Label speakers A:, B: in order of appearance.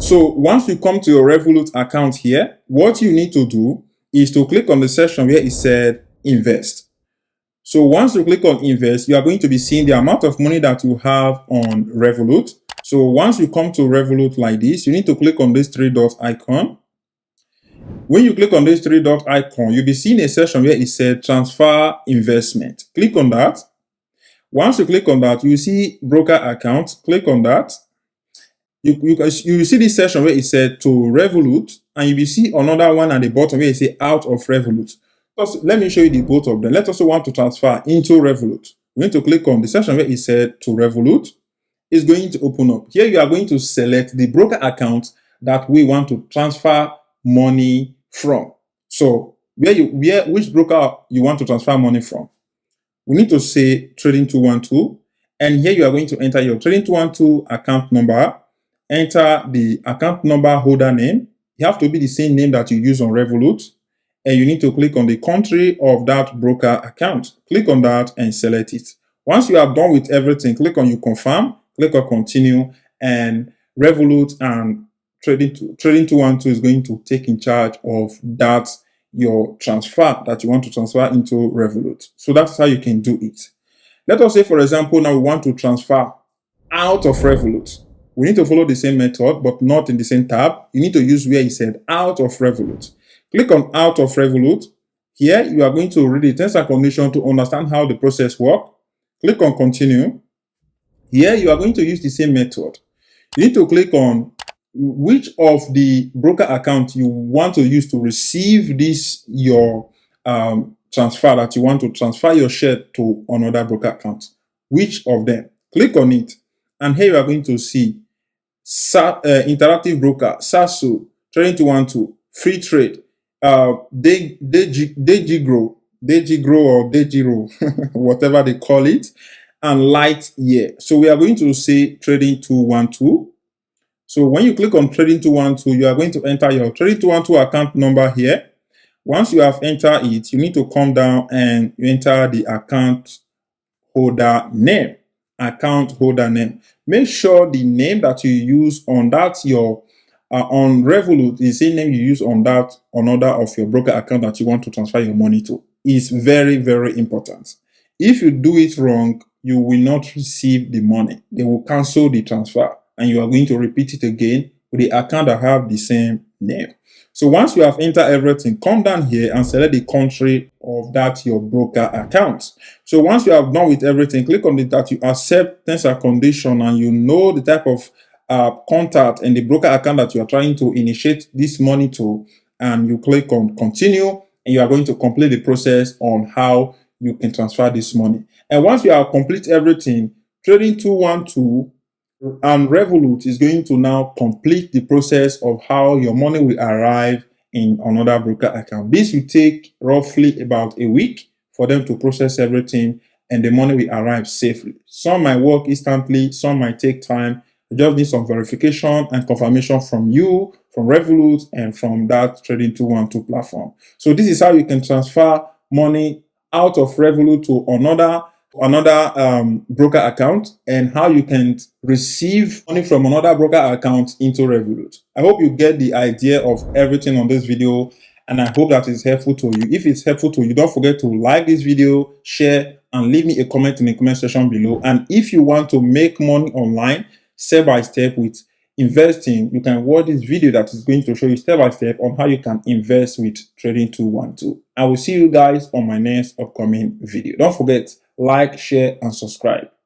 A: So once you come to your Revolut account here, what you need to do is to click on the section where it said invest. So once you click on invest, you are going to be seeing the amount of money that you have on Revolut. So once you come to Revolut like this, you need to click on this three dot icon. When you click on this three dot icon, you'll be seeing a section where it said transfer investment. Click on that. Once you click on that, you see broker account. Click on that. You see this section where it said to Revolut, and you will see another one at the bottom where it say out of Revolut. Let me show you the both of them. Let's also want to transfer into Revolut. We need to click on the section where it said to Revolut. It's going to open up. Here you are going to select the broker account that we want to transfer money from. So which broker you want to transfer money from? We need to say trading 212, and here you are going to enter your trading 212 account number. Enter the account number holder name. You have to be the same name that you use on Revolut, and you need to click on the country of that broker account. Click on that and select it. Once you are done with everything, click on you confirm, click on continue, and Revolut and trading 212 is going to take in charge of that your transfer that you want to transfer into Revolut. So that's how you can do it. Let us say, for example, now we want to transfer out of Revolut. We need to follow the same method, but not in the same tab. You need to use where it said out of Revolut. Click on out of Revolut. Here, you are going to read the terms and conditions to understand how the process works. Click on continue. Here, you are going to use the same method. You need to click on which of the broker accounts you want to use to receive this, your transfer that you want to transfer your share to another broker account. Which of them? Click on it. And here you are going to see Interactive Broker, SASO, Trading 212, Free Trade, Degiro or Degiro, whatever they call it, and Light Year. So we are going to say Trading 212. So when you click on Trading 212, you are going to enter your Trading 212 account number here. Once you have entered it, you need to come down and you enter the account holder name. Account holder name. Make sure the name that you use on that your on Revolut is the same name you use on that another of your broker account that you want to transfer your money to. Is very, very important. If you do it wrong, you will not receive the money. They will cancel the transfer, and you are going to repeat it again with the account that have the same name. So once you have entered everything, come down here and select the country of that your broker account. So once you have done with everything, click on it that you accept terms and conditions, and you know the type of contact and the broker account that you are trying to initiate this money to, and you click on continue, and you are going to complete the process on how you can transfer this money. And once you have complete everything, Trading 212 and Revolut is going to now complete the process of how your money will arrive in another broker account. This will take roughly about a week for them to process everything, and the money will arrive safely. Some might work instantly, some might take time. You just need some verification and confirmation from you, from Revolut, and from that Trading 212 platform. So this is how you can transfer money out of Revolut to another broker account, and how you can receive money from another broker account into Revolut. I hope you get the idea of everything on this video, and I hope that is helpful to you. If it's helpful to you, don't forget to like this video, share, and leave me a comment in the comment section below. And if you want to make money online step by step with investing, you can watch this video that is going to show you step by step on how you can invest with Trading 212. I will see you guys on my next upcoming video. Don't forget, like, share, and subscribe.